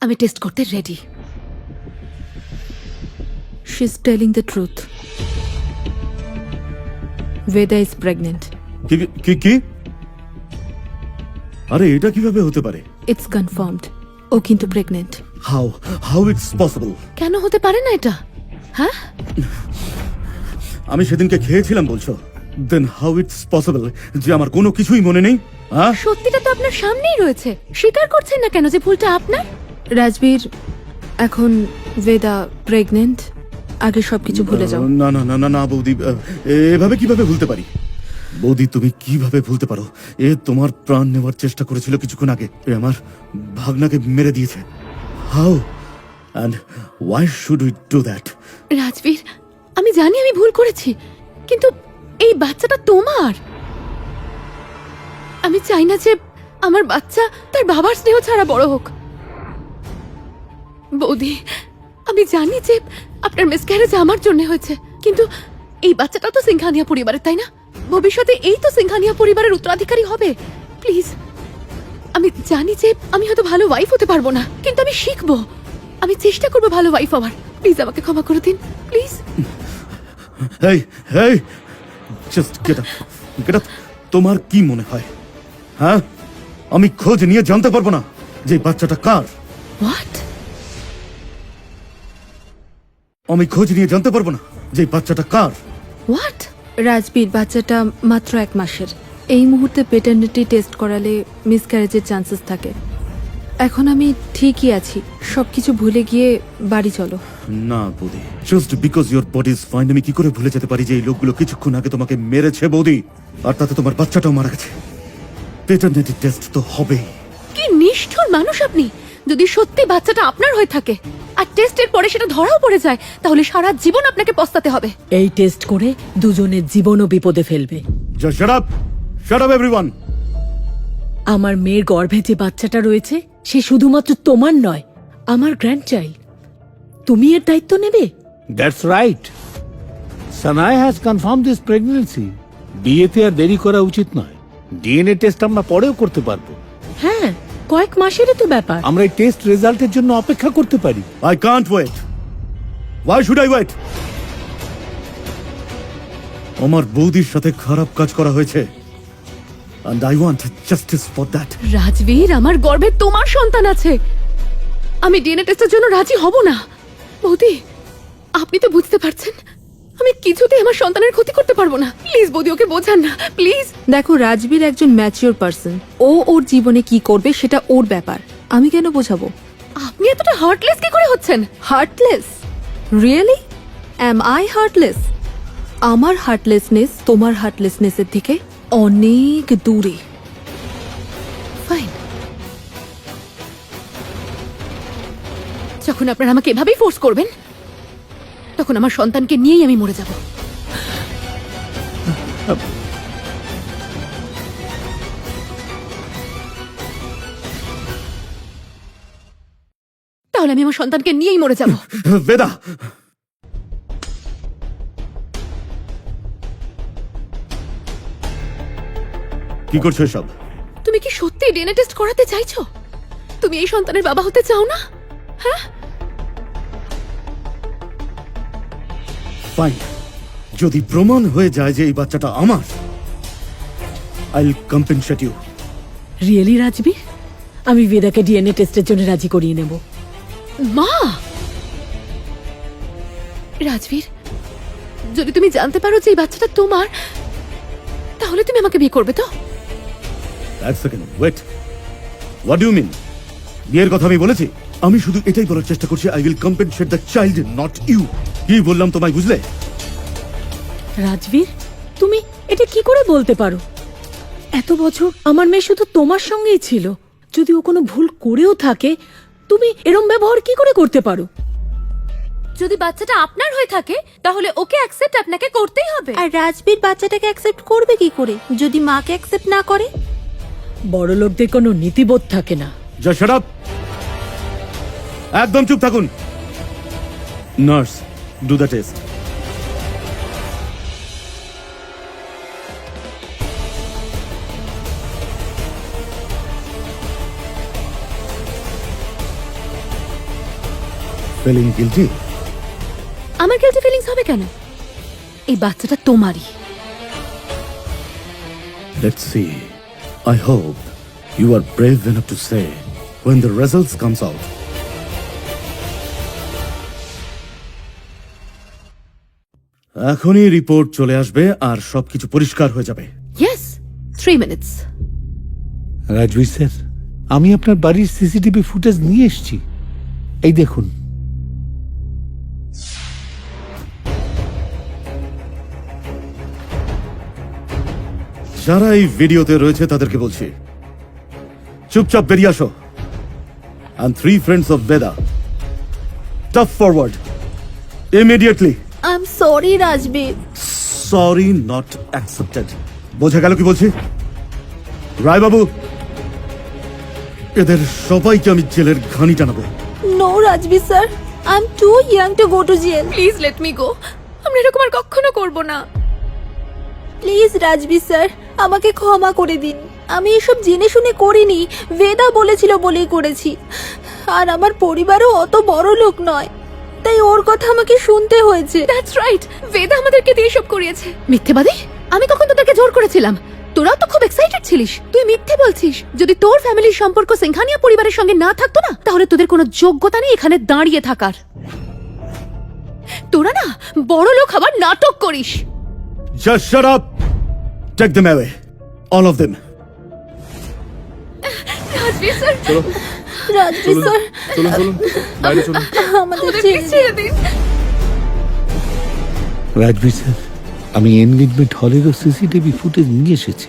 আমি টেস্ট করতে ready. She is telling the truth. Vedha is pregnant. কি কি কি? আরে এটা কিভাবে হতে পারে? ইটস কনফার্মড, ও কিন্তু pregnant. How how it's possible? কেন হতে পারে না এটা? হ্যাঁ, আমি সেদিনকে খেয়েছিলাম বলছো, দেন হাউ ইটস পসিবল যে আমার কোনো কিছুই মনে নেই? হ্যাঁ, সত্যিটা তো আপনার সামনেই রয়েছে, স্বীকার করছেন না কেন যে ভুলটা আপনার? রাজবীর, এখন বেদা প্রেগনেন্ট, আগে সবকিছু ভুলে যাও। না না না না না বৌদি, এভাবে কিভাবে ভুলতে পারি? বৌদি তুমি কিভাবে ভুলতে পারো? এ তোমার প্রাণ নেওয়ার চেষ্টা করেছিল কিছুক্ষণ আগে, এ আমার ভাগনাকে মেরে দিয়েছে। How and why should we do that? Rajbir, আমি জানি আমি ভুল করেছি, কিন্তু এই বাচ্চাটা তোমার। আমি চাই না যে আমার বাচ্চা তার বাবার স্নেহ ছাড়া বড় হোক। বৌদি, আমি জানি যে আপনার মিসক্যারেজ আমার জন্য হয়েছে, কিন্তু এই বাচ্চাটা তো সিংহানিয়া পরিবারের, তাই না? ভবিষ্যতে এই তো সিংহানিয়া পরিবারের উত্তরাধিকারী হবে। প্লিজ, আমি জানি যে আমি হয়তো ভালো ওয়াইফ হতে পারবো না, কিন্তু আমি শিখবো, আমি চেষ্টা করবো ভালো ওয়াইফ হওয়ার। প্লিজ আমাকে ক্ষমা করে দিন, please. Hey hey, just get up, get up. তোমার কি মনে হয়, হ্যাঁ, আমি খোঁজ নিয়ে জানতে পারবো না যে এই বাচ্চাটা কার? হোয়াট? আমি খোঁজ নিয়ে জানতে পারবো না যে এই বাচ্চাটা কার? হোয়াট? রাজবীর, বাচ্চাটা মাত্র 1 মাসের। এই মুহূর্তে পেটার্নিটি টেস্ট করালে মিসক্যারেজের চান্সেস থাকে। এখন আমি ঠিকই আছি, সবকিছু ভুলে গিয়ে বাড়ি চলো। না বৌদি, just because your body is fine আমি কি করে ভুলে যেতে পারি যে এই লোকগুলো কিছুক্ষণ আগে তোমাকে মেরেছে বৌদি, আর তাতে তোমার বাচ্চাটাও মারা গেছে। পেটার্নিটি টেস্ট তো হবেই। কি নিষ্ঠুর মানুষ আপনি! যদি সত্যি বাচ্চাটা আপনার হয়ে থাকে আর টেস্টের পরে সেটা ধরাও পড়ে যায়, তাহলে সারা জীবন আপনাকে পস্তাতে হবে। এই টেস্ট করে দুজনের জীবনও বিপদে ফেলবে। Just shut up, shut up everyone. আমার মেয়ের গর্ভে যে বাচ্চাটা রয়েছে সে শুধুমাত্র তোমার নয়, আমার গ্র্যান্ডচাইল্ড। তুমি এর দায়িত্ব নেবে? That's right. Sanaya has confirmed this pregnancy. বিয়েতে আর দেরি করা উচিত নয়। ডিএনএ টেস্ট আমরা পরেও করতে পারবো। হ্যাঁ, কয়েক মাসেরই তো ব্যাপার। আমরা এই টেস্ট রেজাল্টের জন্য অপেক্ষা করতে পারি। I can't wait. Why should I wait? আমার বৌদির সাথে খারাপ কাজ করা হয়েছে, and I want justice for that. Rajbir, আমার গর্ভে তোমার সন্তান আছে, আমি ডিএনএ টেস্টের জন্য রাজি হব না। বৌদি, আপনি তো বুঝতে পারছেন আমি কিছুতেই আমার সন্তানের ক্ষতি করতে পারবো না। প্লিজ বৌদি, ওকে বোঝান না প্লিজ। দেখো, রাজবীর একজন ম্যাচিওর পারসন, ও ওর জীবনে কি করবে সেটা ওর ব্যাপার, আমি কেন বোঝাবো? আপনি এতটা হার্টলেস কি করে হচ্ছেন? Heartless? Really? Am I heartless? আমার হার্টলেসনেস তোমার হার্টলেসনেসের থেকে অনেক দূরে। ফাইন, যখন আপনারা আমাকে এভাবেই ফোর্স করবেন, তখন আমার সন্তানকে নিয়েই আমি মরে যাব। তাহলে আমি আমার সন্তানকে নিয়েই মরে যাব। বেদা, কি করছো এসব? তুমি কি সত্যি ডিএনএ টেস্ট করাতে চাইছো? তুমি এই সন্তানের বাবা হতে চাও না? হ্যাঁ, ফাইন, যদি প্রমাণ হয়ে যায় যে এই বাচ্চাটা আমার, I will compensate you. Really Rajbir, আমি বেদাকে ডিএনএ টেস্টের জন্য রাজি করিয়ে নেব। মা! রাজবীর, যদি তুমি জানতে পারো যে এই বাচ্চাটা তোমার, তাহলে তুমি আমাকে বিয়ে করবে তো? এক second, wait, what do you mean? বিয়ের কথা আমি বলেছি? আমি শুধু এটাই বলার চেষ্টা করছি, I will compensate the child, not you. কি বললাম তোমায়, বুঝলে? রাজবীর, তুমি এটা কি করে বলতে পারো? এত বছর আমার মেয়ে শুধু তোমার সঙ্গেই ছিল, যদি ও কোনো ভুল করেও থাকে তুমি এরম ব্যবহার কি করে করতে পারো? যদি বাচ্চাটা আপনার হয়ে থাকে তাহলে ওকে অ্যাকসেপ্ট আপনাকে করতেই হবে। আর রাজবীর বাচ্চাটাকে অ্যাকসেপ্ট করবে কি করে যদি মাকে অ্যাকসেপ্ট না করে? বড় লোকদের কোনো নীতিবোধ থাকে না। জাস্ট শাট আপ, একদম চুপ থাকুন। Nurse, do the test. Feeling guilty? আমার গিলটি ফিলিংস হবে কেন? এই বাচ্চাটা তোমারই। Let's see. I hope you are brave enough to say when the results comes out. এখনই রিপোর্ট চলে আসবে আর সবকিছু পরিষ্কার হয়ে যাবে। Yes, 3 minutes. রাজবীর স্যার, আমি আপনার বাড়ির সিসিটিভি ফুটেজ নিয়ে এসেছি। এই দেখুন। যারা এই ভিডিওতে রয়েছে তাদেরকে বলছি, চুপচাপ বেরিয়ে আসো। And 3 friends of Veda, step forward immediately. I am sorry Rajbir. Sorry not accepted. বোঝা গেল কি বলছি? রায় বাবু, এদের সবাইকে আমি জেলের ঘানি টানাবো। No Rajbir sir, I am too young to go to jail. Please let me go. আমরা এরকম আর কখনো করব না। প্লিজ রাজবীর স্যার, আমাকে ক্ষমা করে দিন। আমি এসব জেনে শুনে করিনি, বেদা বলেছিল বলেই করেছি। আর আমার পরিবারও অত বড় লোক নয়, তাই ওর কথা আমাকে শুনতে হয়েছে। দ্যাটস রাইট, বেদা আমাদেরকে দিয়ে সব করিয়েছে। মিথ্যেবাদী! আমি কখন তোদেরকে জোর করেছিলাম? তোরাও তো খুব এক্সাইটেড ছিলিস। তুই মিথ্যে বলছিস। যদি তোর ফ্যামিলির সম্পর্ক সিংহানিয়া পরিবারের সঙ্গে না থাকতো না, তাহলে তোদের কোনো যোগ্যতা নেই এখানে দাঁড়িয়ে থাকার। তোরা না বড় লোক হবার নাটক করিস। Just shut up. Take them away. All of them. Rajbir sir, Rajbir sir, বাইরে চলুন। আমাদের আমাদেরকে ছেড়ে দিন। ছেড়ে দিন। রাজবীর স্যার, আমি এনগেজমেন্ট হলেরও সিসিটিভি ফুটেজ নিয়ে এসেছি।